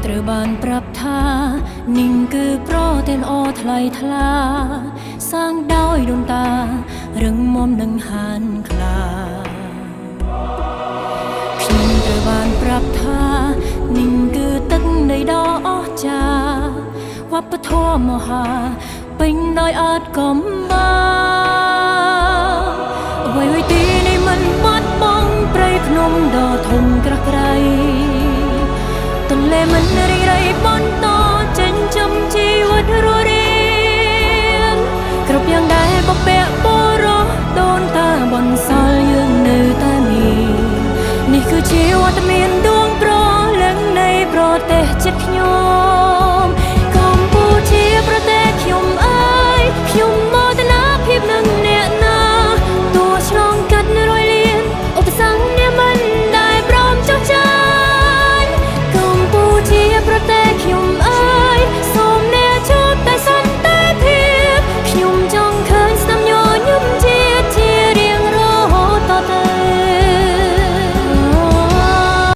ត្រូវបានប្រាប់ថានិងគឺប្រទាំងអថ្លៃថ្លាសាងដោយដូនតារឹងមាំនឹងហានខ្លាខ្ញុំត្រូវបានប្រាប់ថានិងគឺទឹកនៃដ៏អស្ចារ្យវប្បធម៌មហាពេញដោយអត់កំបាអ្វីទីនេះមិនបាត់បង់ព្រៃភ្នំដ៏ធំក្រាស់ក្រៃទន្លេមិនរីរៃបន្តចិញ្ចឹមជីវិតរស់រានគ្រប់យ៉ាងដែលបពាក់បរោះដូនតាបន្សល់យើងនៅតែមាននេះគឺជាវត្តមានដួងប្រលឹងនៃប្រទេសជាតិខ្ញុំ